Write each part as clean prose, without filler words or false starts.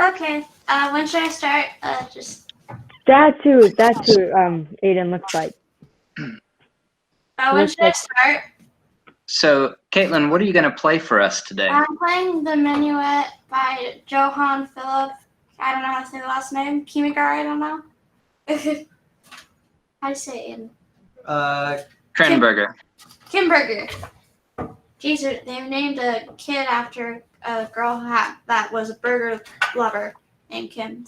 Okay. When should I start? That's who Aiden looks like. When should I start? So, Caitlin, what are you going to play for us today? I'm playing the Minuet by Johann Philipp. I don't know how to say the last name. Kimigar, I don't know. How do you say it? Krenberger. Kimberger. Jeez, they named a kid after a girl that was a burger lover named Kim.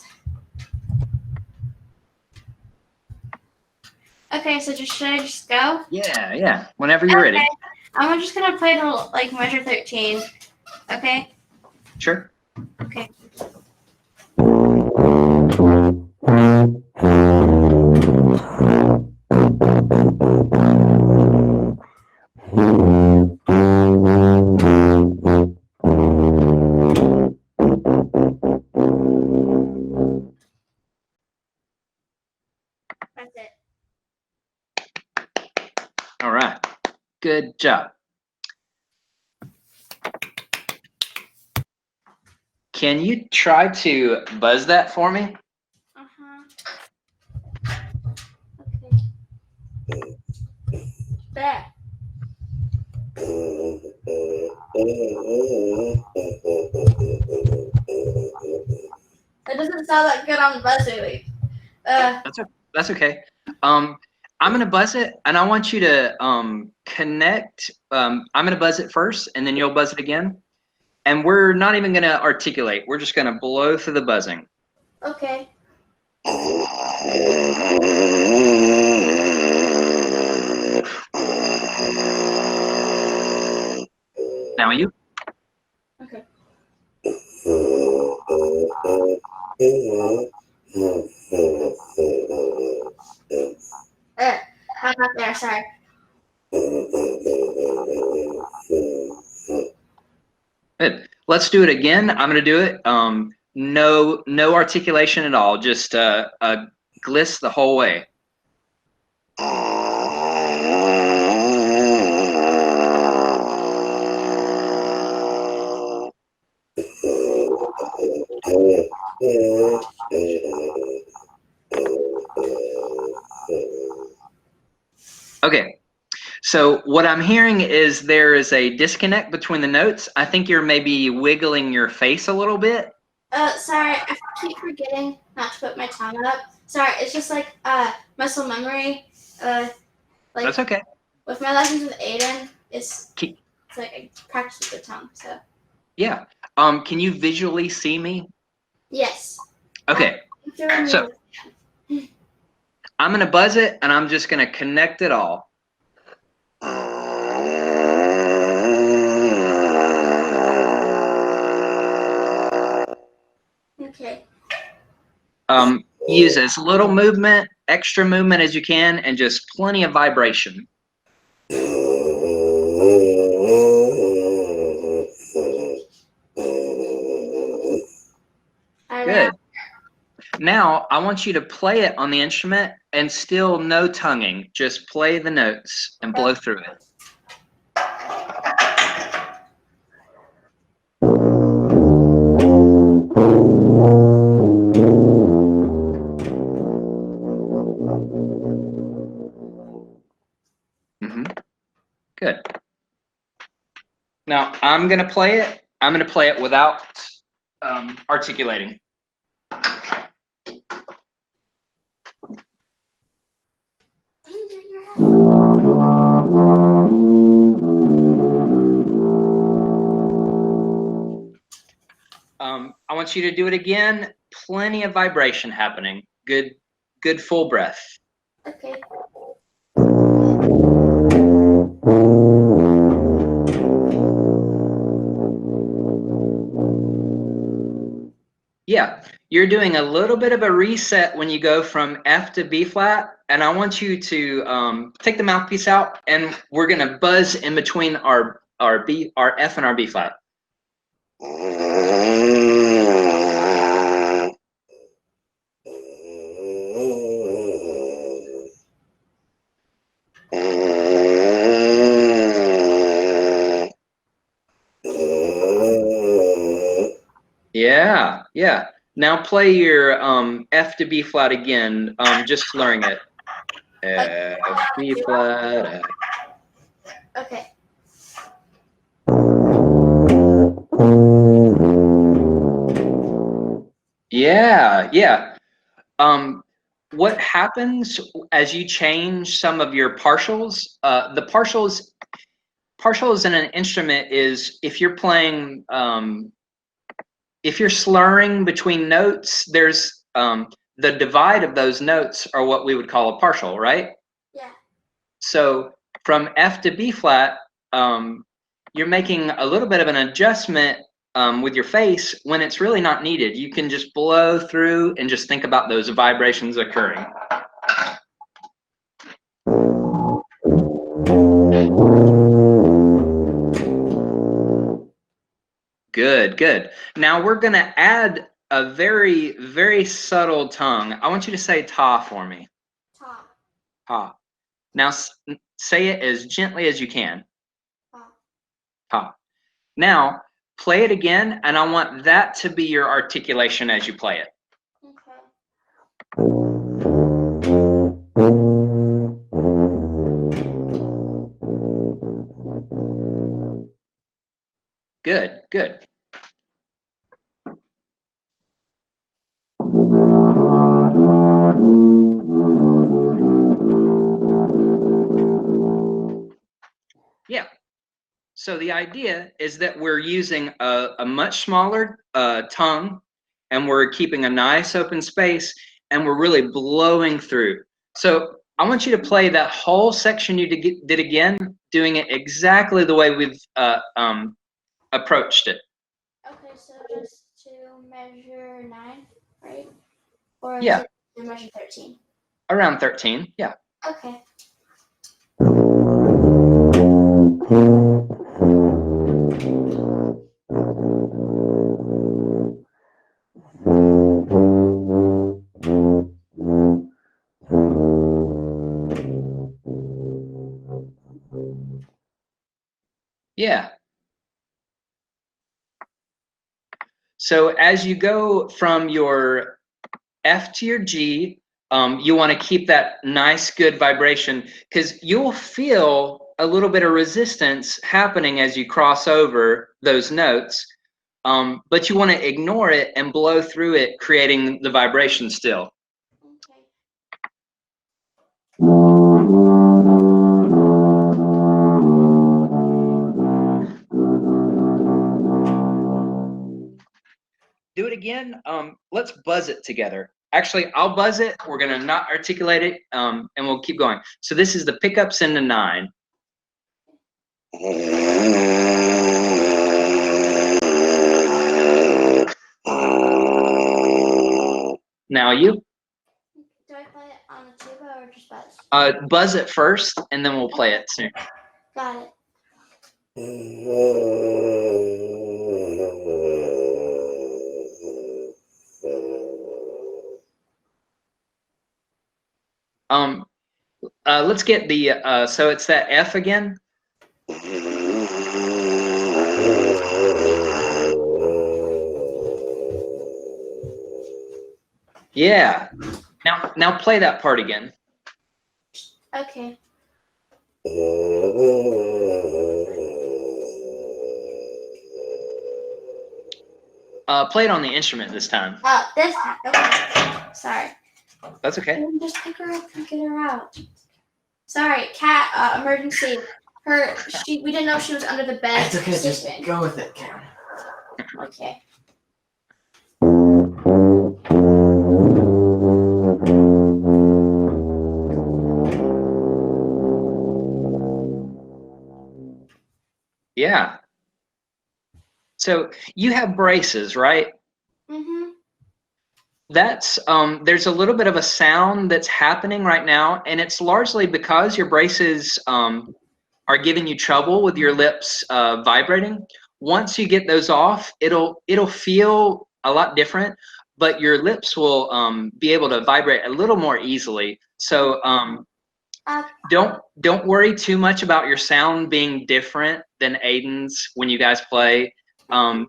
Okay, so should I just go? Yeah. Whenever you're ready. I'm just gonna play the measure 13. Okay. Sure. Okay. That's it. All right. Good job. Can you try to buzz that for me? Okay. There. It doesn't sound that good on the buzzer. That's okay. I'm gonna buzz it, and I want you to connect. I'm gonna buzz it first, and then you'll buzz it again. And we're not even gonna articulate. We're just gonna blow through the buzzing. Okay. Now you. Okay. I'm not there. Sorry. Good. Let's do it again. I'm gonna do it. No articulation at all. Just a gliss the whole way. Okay. So what I'm hearing is there is a disconnect between the notes. I think you're maybe wiggling your face a little bit. Sorry, I keep forgetting not to put my tongue up. Sorry, it's just muscle memory. That's okay. With my lessons with Aiden, it's like I practice with the tongue. So. Yeah. Can you visually see me? Yes. Okay. So I'm gonna buzz it, and I'm just gonna connect it all. Okay. Use as little movement, extra movement as you can, and just plenty of vibration. Good. Now, I want you to play it on the instrument and still no tonguing. Just play the notes and blow through it. Good. Now, I'm going to play it. I'm going to play it without articulating. I want you to do it again. Plenty of vibration happening. Good full breath. Okay. Yeah, you're doing a little bit of a reset when you go from F to B flat, and I want you to take the mouthpiece out, and we're gonna buzz in between our F and our B flat. Yeah. Now play your F to B flat again, just slurring it. F, B flat, F. Okay. Yeah, yeah. What happens as you change some of your partials? The partials in an instrument is if you're playing, if you're slurring between notes, there's the divide of those notes are what we would call a partial, right? Yeah. So from F to B flat, you're making a little bit of an adjustment with your face when it's really not needed. You can just blow through and just think about those vibrations occurring. Good, good. Now we're going to add a very, very subtle tongue. I want you to say ta for me. Ta. Ta. Now say it as gently as you can. Ta. Ta. Now play it again, and I want that to be your articulation as you play it. Okay. Good, good. Yeah. So the idea is that we're using a much smaller tongue, and we're keeping a nice open space, and we're really blowing through. So I want you to play that whole section you did again, doing it exactly the way we've approached it. Okay, so just to measure 9, right? Or is Yeah, it to measure 13? around 13. Yeah. Okay. Yeah. So as you go from your F to your G, you want to keep that nice, good vibration, because you'll feel a little bit of resistance happening as you cross over those notes, but you want to ignore it and blow through it, creating the vibration still. Okay. Do it again. Let's buzz it together. Actually, I'll buzz it. We're going to not articulate it, and we'll keep going. So this is the pickups in the 9. Now you Do I play it on the tuba or just buzz? buzz it first, and then we'll play it soon. Got it. Let's get the so it's that F again. Yeah. Now play that part again. Okay. Play it on the instrument this time. This time. Okay. Sorry. That's okay. Just pick her up and get her out. Sorry, cat. Emergency. We didn't know she was under the bed. It's okay, just sleeping. go with it, Karen. Okay. Yeah. So you have braces, right? Mm-hmm. That's there's a little bit of a sound that's happening right now, and it's largely because your braces are giving you trouble with your lips vibrating. Once you get those off, it'll feel a lot different, but your lips will be able to vibrate a little more easily. So don't worry too much about your sound being different than Aiden's when you guys play,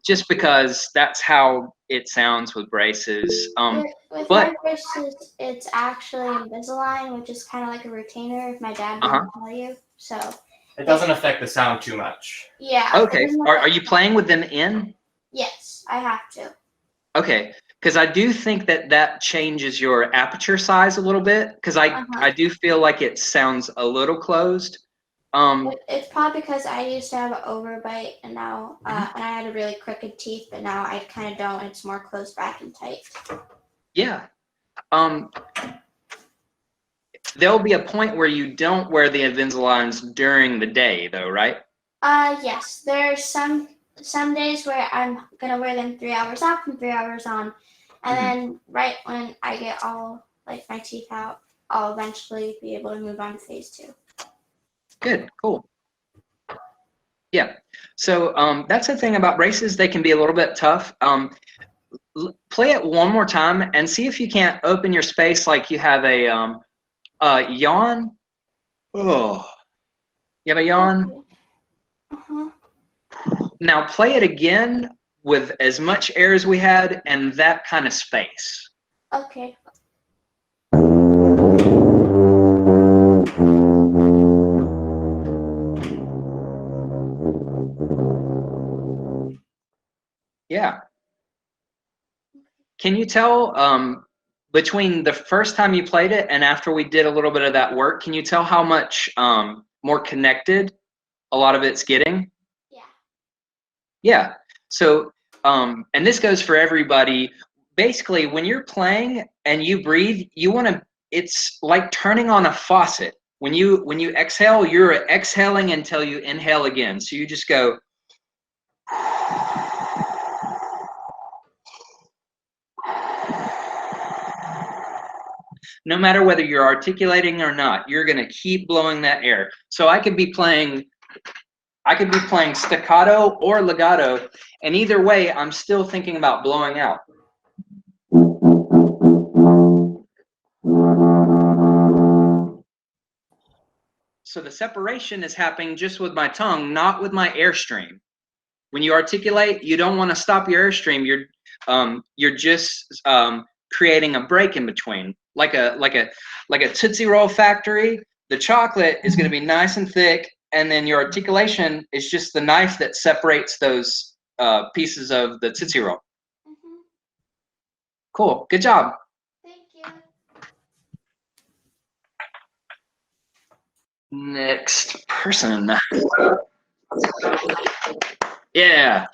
just because that's how it sounds with braces. With But my braces, it's actually Invisalign, which is kind of like a retainer, if my dad uh-huh. didn't tell you. So It doesn't affect the sound too much. yeah. it Okay. doesn't Are affect- you playing with them in? Yes, I have to. Okay, because I do think that changes your aperture size a little bit. Because I do feel like it sounds a little closed. It's probably because I used to have an overbite, and now and I had a really crooked teeth, but now I kind of don't. It's more closed back and tight. Yeah. There'll be a point where you don't wear the Invisaligns during the day, though, right? Yes. There's some days where I'm gonna wear them 3 hours off and 3 hours on, and then right when I get all like my teeth out, I'll eventually be able to move on to phase 2. Good, cool. Yeah. So that's the thing about braces; they can be a little bit tough. Play it one more time and see if you can't open your space like you have a yawn. Oh, you have a yawn. Uh-huh. Now play it again with as much air as we had and that kind of space. Okay. Yeah. Can you tell between the first time you played it and after we did a little bit of that work, can you tell how much more connected a lot of it's getting? Yeah. Yeah. So, and this goes for everybody. Basically, when you're playing and you breathe, you want to. It's like turning on a faucet. When you exhale, you're exhaling until you inhale again. So you just go. No matter whether you're articulating or not, you're going to keep blowing that air. So I could be playing staccato or legato, and either way, I'm still thinking about blowing out. So the separation is happening just with my tongue, not with my airstream. When you articulate, you don't want to stop your airstream. You're just creating a break in between, like a Tootsie Roll factory. The chocolate is going to be nice and thick, and then your articulation is just the knife that separates those pieces of the Tootsie Roll. Mm-hmm. Cool. Good job. Thank you. Next person. Yeah.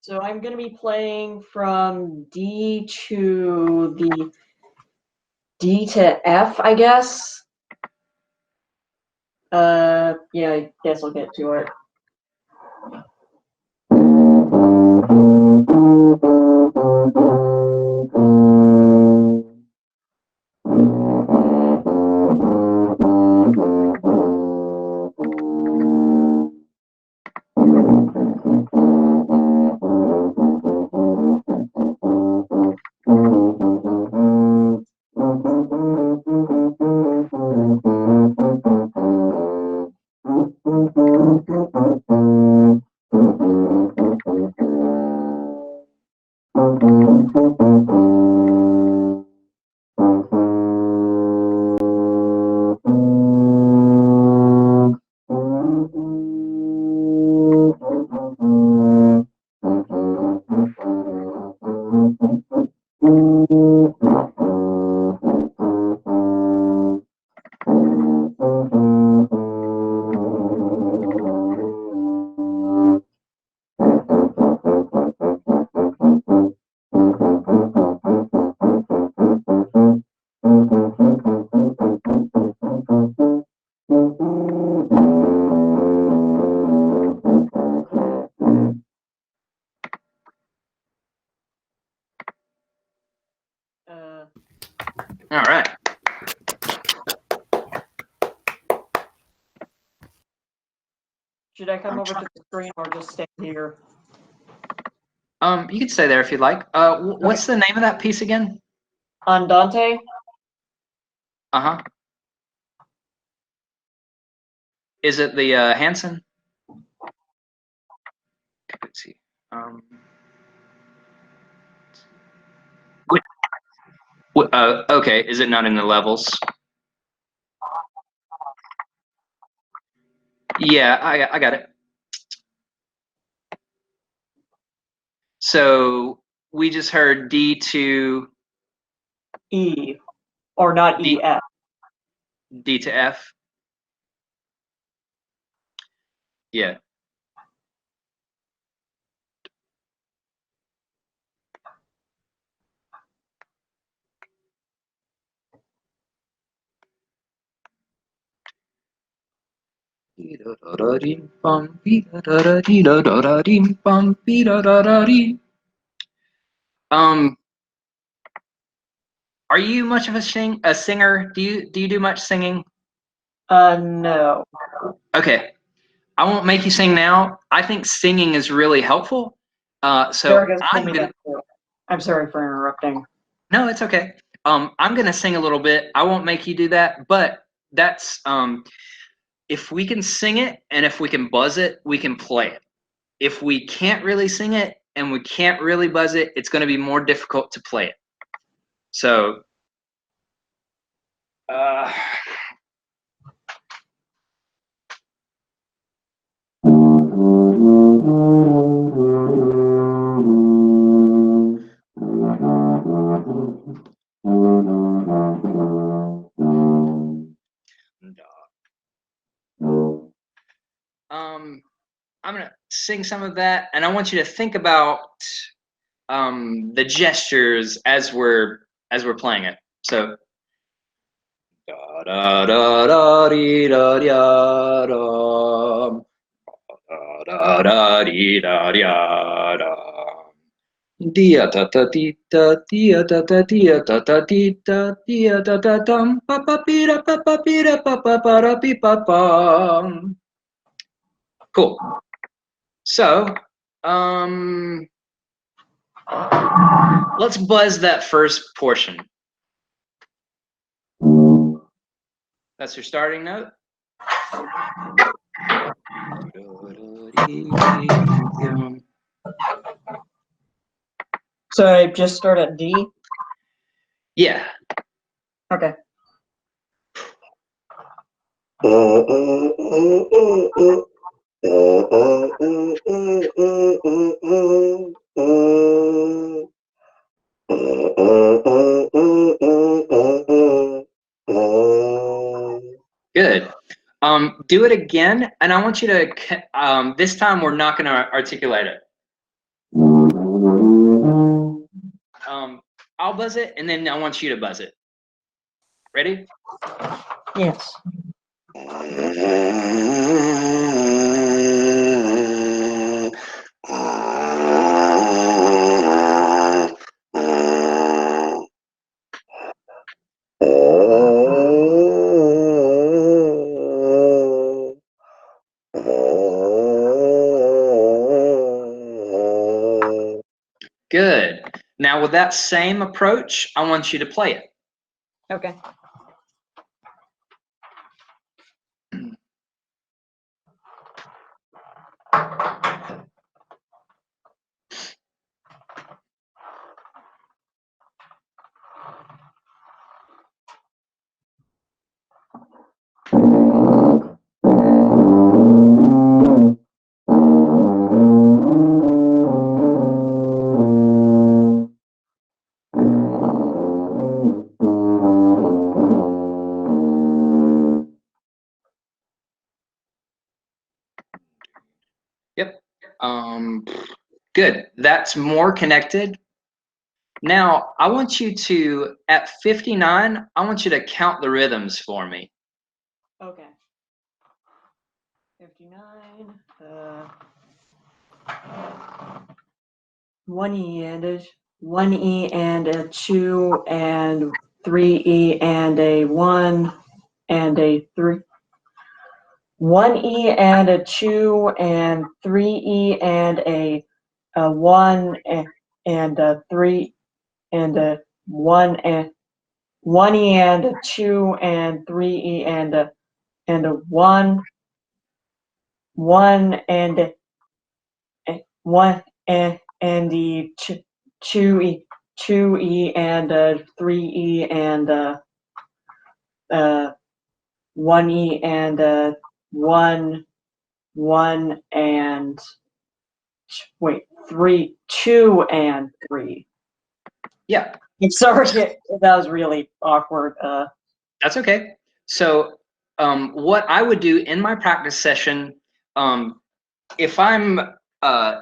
So I'm going to be playing from D to the D to F, I guess. Yeah, I guess I'll get to it. I come over to the screen or just stay here? You can stay there if you'd like. What's the name of that piece again? Andante. Uh-huh. Is it the Hanson? Let's see. Okay, is it not in the levels? Yeah, I got it. So we just heard D to E, or not D, E, F. D to F. Yeah. Are you much of a singer? Do you do much singing? No. Okay. I won't make you sing now. I think singing is really helpful. So Derek has told I'm me gonna. that too. I'm sorry for interrupting. No, it's okay. I'm gonna sing a little bit. I won't make you do that, but that's if we can sing it and if we can buzz it, we can play it. If we can't really sing it and we can't really buzz it, it's gonna be more difficult to play it. So I'm gonna sing some of that, and I want you to think about the gestures as we're playing it. So da da da da dee da da da da da dee da da. Dia ta ta ti ta dia ta ta dia ta ta ti ta dia ta ta tam pa pa pira pa pa pira pa pa pa ra pi pa pam. Cool. So, let's buzz that first portion. That's your starting note. So I just start at D? Yeah. Okay. Good. Do it again, and I want you to. This time we're not going to articulate it. I'll buzz it, and then I want you to buzz it. Ready? Yes. Good. Now with that same approach, I want you to play it. Okay. Yep. Good. That's more connected. Now, I want you to, at 59, I want you to count the rhythms for me. Okay. 59. 1 E and a 2 and 3 E and a 1 and a 3. 1E and a 2 and 3E and a 1 and a 3 and a 1 and 1E and a 2 and 3E and a 1 and a 1 and the 2E and a 3E and a 1E and a 1 and wait 3 2 and 3. Yeah, I'm sorry, that was really awkward. that's okay. So what I would do in my practice session, if I'm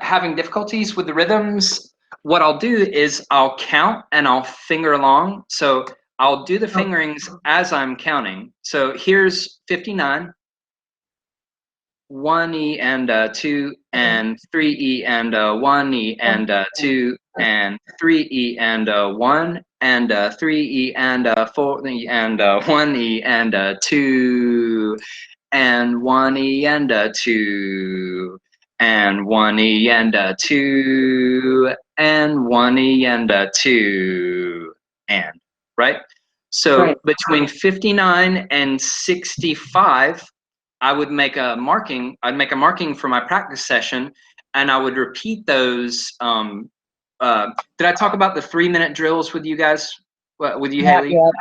having difficulties with the rhythms, what I'll do is I'll count and I'll finger along. So I'll do the fingerings as I'm counting. So here's 59, 1E and 2 and 3E and 1E and 2 and 3E and 1 and 3E and 4E and 1E and 2 and 1E and 2 and 1E and 2 and 1E and 2 and, right? So Right. between 59 and 65, I would make a marking. I'd make a marking for my practice session, and I would repeat those. Did I talk about the 3-minute drills with you guys? With you, Not Haley? yet.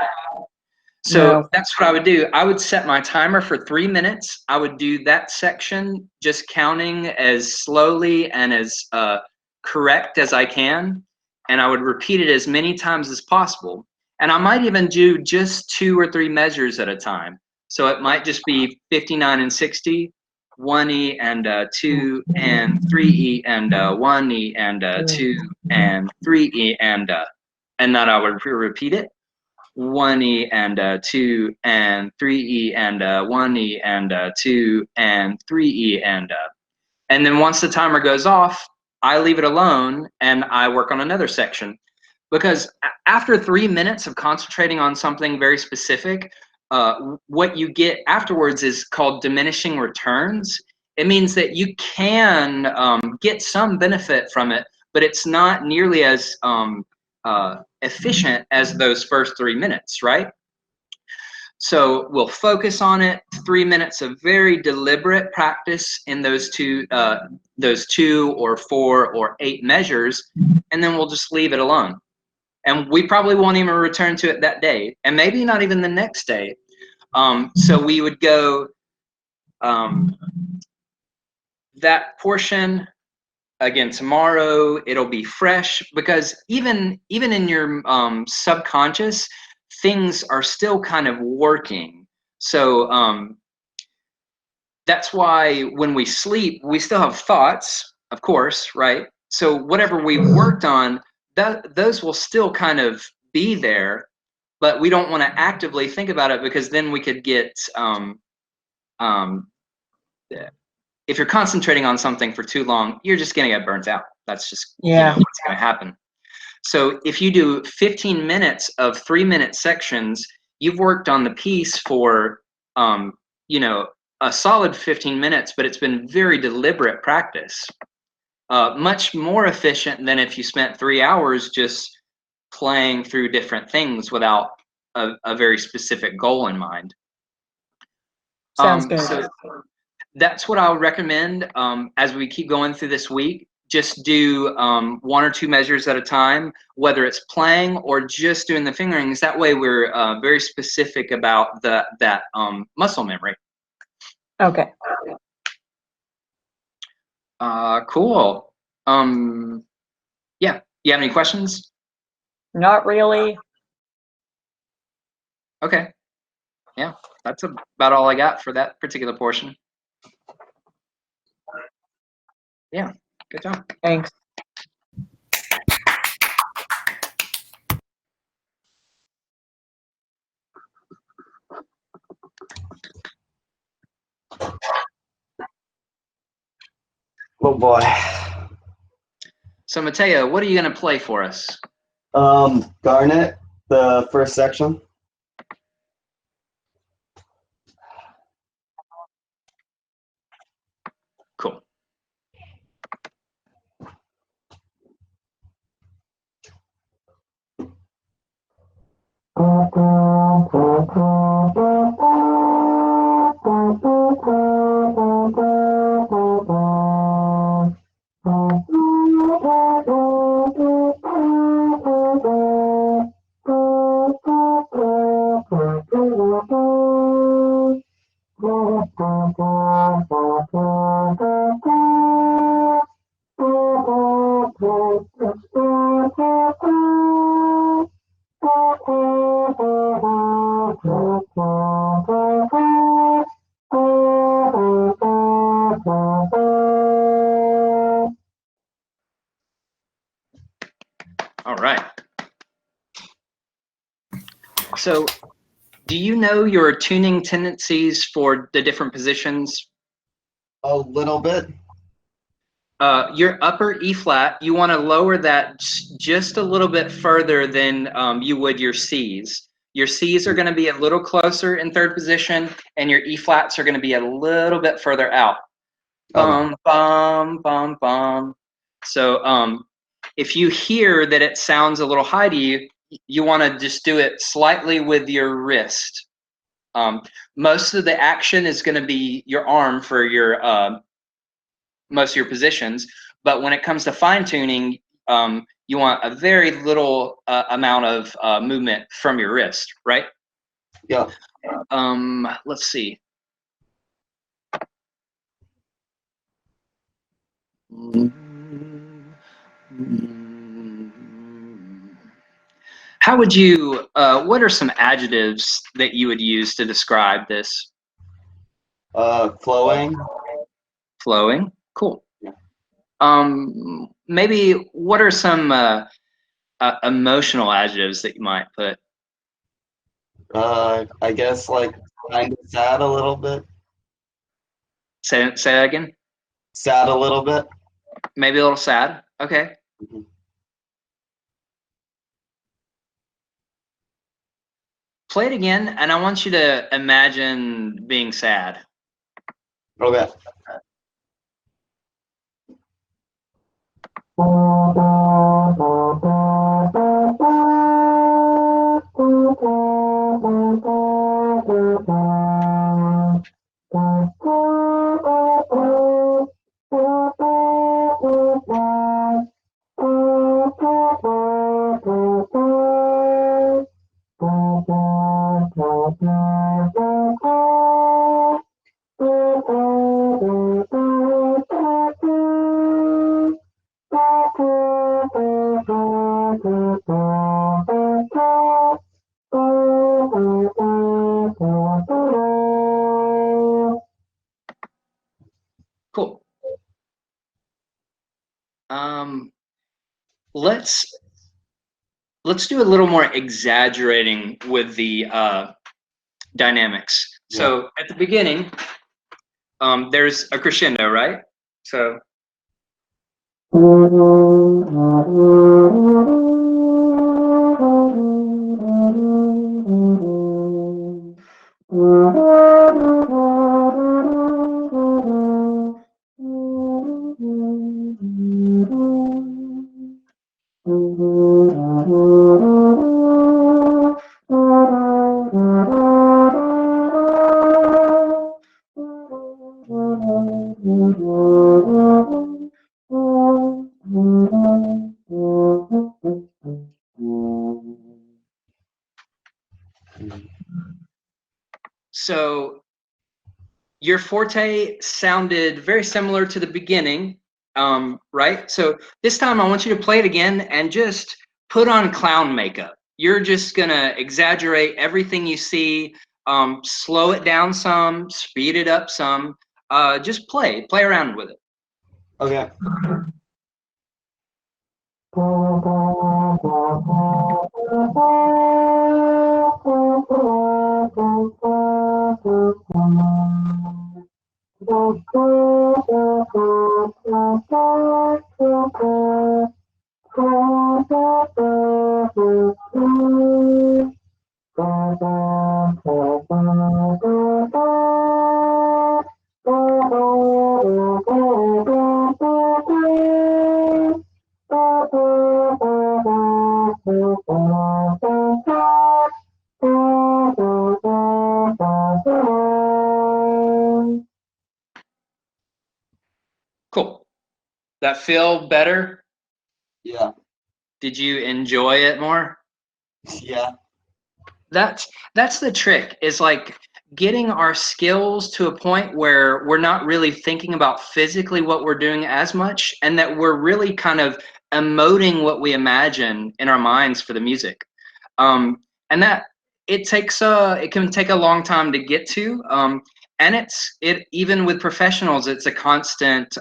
So No. that's what I would do. I would set my timer for 3 minutes. I would do that section, just counting as slowly and as correct as I can, and I would repeat it as many times as possible. And I might even do just 2 or 3 measures at a time. So it might just be 59 and 60, 1E and 2 and 3E and 1E and 2 and 3E and then I would repeat it. 1E and 2 and 3E and 1E and 2 and 3E and then once the timer goes off, I leave it alone and I work on another section. Because after 3 minutes of concentrating on something very specific, what you get afterwards is called diminishing returns. It means that you can get some benefit from it, but it's not nearly as efficient as those first 3 minutes, right? So we'll focus on it. 3 minutes of very deliberate practice in those 2 or 4 or 8 measures, and then we'll just leave it alone. And we probably won't even return to it that day, and maybe not even the next day. So we would go that portion again tomorrow. It'll be fresh because even in your subconscious, things are still kind of working. So that's why when we sleep, we still have thoughts, of course, right? So whatever we worked on, those will still kind of be there, but we don't want to actively think about it because then we could get if you're concentrating on something for too long, you're just going to get burnt out. That's just what's going to happen. So if you do 15 minutes of 3-minute sections, you've worked on the piece for a solid 15 minutes, but it's been very deliberate practice. Much more efficient than if you spent 3 hours just playing through different things without a very specific goal in mind. Sounds good. So that's what I would recommend as we keep going through this week. Just do 1 or 2 measures at a time, whether it's playing or just doing the fingerings. That way we're very specific about that muscle memory. Okay. Cool. Yeah, you have any questions? Not really. Okay. Yeah, that's about all I got for that particular portion. Yeah, good job. Thanks. Oh boy. So Mateo, what are you going to play for us? Garnet, the first section. All right. So, do you know your tuning tendencies for the different positions? A little bit. Your upper E flat, you want to lower that just a little bit further than you would your C's. Your C's are going to be a little closer in third position, and your E flats are going to be a little bit further out. Bum, bum, bum, bum. So if you hear that it sounds a little high to you, you want to just do it slightly with your wrist. Most of the action is going to be your arm for your most of your positions, but when it comes to fine tuning, you want a very little amount of movement from your wrist, right? Yeah. Let's see. How would you, what are some adjectives that you would use to describe this? Flowing. Flowing, cool. Yeah. Maybe what are some emotional adjectives that you might put? I guess like kind of sad a little bit. Say that again? Sad a little bit. Maybe a little sad, okay. Mhm. Play it again, and I want you to imagine being sad. Okay. Cool. Let's do a little more exaggerating with the dynamics. So at the beginning, there's a crescendo, right? So So your forte sounded very similar to the beginning, right? So this time I want you to play it again and just put on clown makeup. You're just gonna exaggerate everything you see, slow it down some, speed it up some, just play around with it. Okay. Cool. That feel better? Yeah. Did you enjoy it more? Yeah. That's the trick, is like getting our skills to a point where we're not really thinking about physically what we're doing as much, and that we're really kind of emoting what we imagine in our minds for the music. And that it can take a long time to get to. And it even with professionals, it's a constant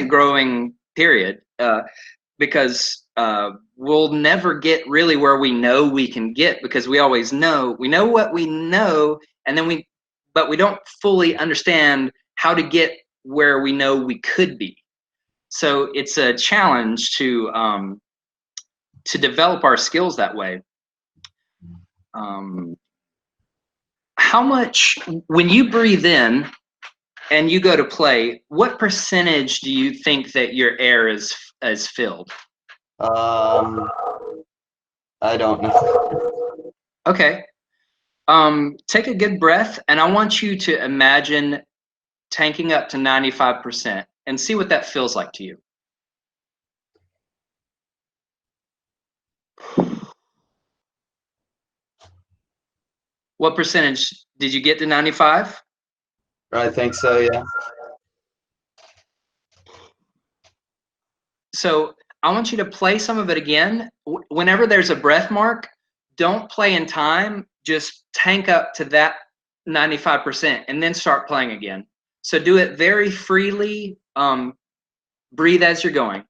growing period. because we'll never get really where we know we can get, because we always know what we know, and then but we don't fully understand how to get where we know we could be. So it's a challenge to develop our skills that way. How much, when you breathe in and you go to play, what percentage do you think that your air is filled? I don't know. Okay. Take a good breath, and I want you to imagine tanking up to 95% and see what that feels like to you. What percentage did you get to 95? I think so, yeah. So I want you to play some of it again. Whenever there's a breath mark, don't play in time, just tank up to that 95% and then start playing again. So do it very freely. Breathe as you're going.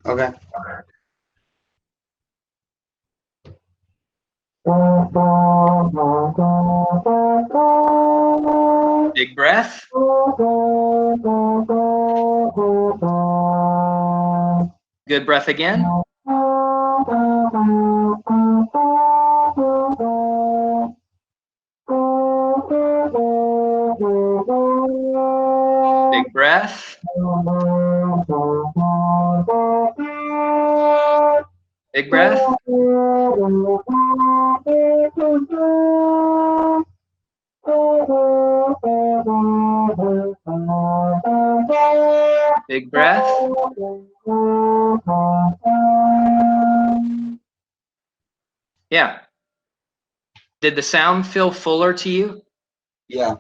Okay. Big breath. Good breath again. Big breath. Big breath. Big breath. Yeah. Did the sound feel fuller to you? Yeah.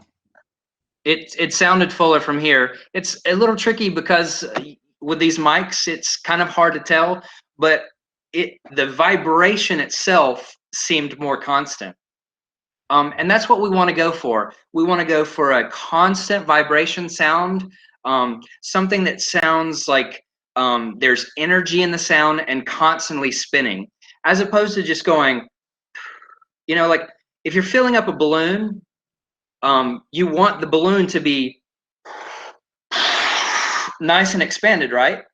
It sounded fuller from here. It's a little tricky because with these mics, it's kind of hard to tell, but the vibration itself seemed more constant. And that's what we want to go for. We want to go for a constant vibration sound, something that sounds like there's energy in the sound and constantly spinning, as opposed to just going, like if you're filling up a balloon, you want the balloon to be nice and expanded, right?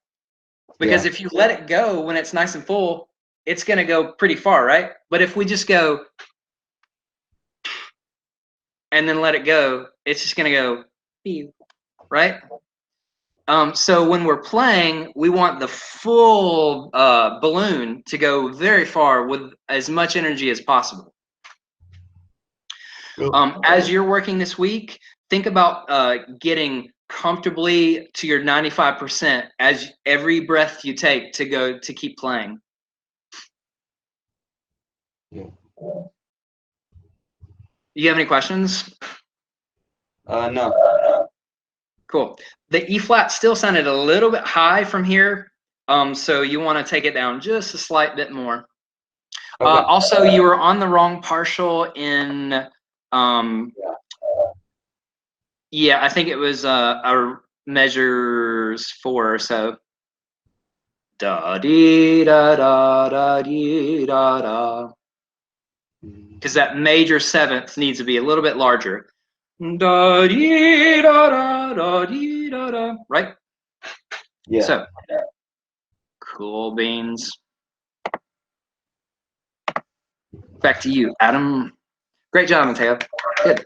Because if you let it go when it's nice and full, it's going to go pretty far, right? But if we just go and then let it go, it's just going to go, right? So when we're playing, we want the full balloon to go very far with as much energy as possible. As you're working this week, think about getting comfortably to your 95% as every breath you take to keep playing. Yeah. You have any questions? No. Cool. The E flat still sounded a little bit high from here, so you want to take it down just a slight bit more. Okay. Also, you were on the wrong partial in, yeah, I think it was our measures 4 or so. Da dee da da da dee da da. Because that major seventh needs to be a little bit larger. Da dee da da da dee da da. Right? Yeah. So, cool beans. Back to you, Adam. Great job, Mateo. Good.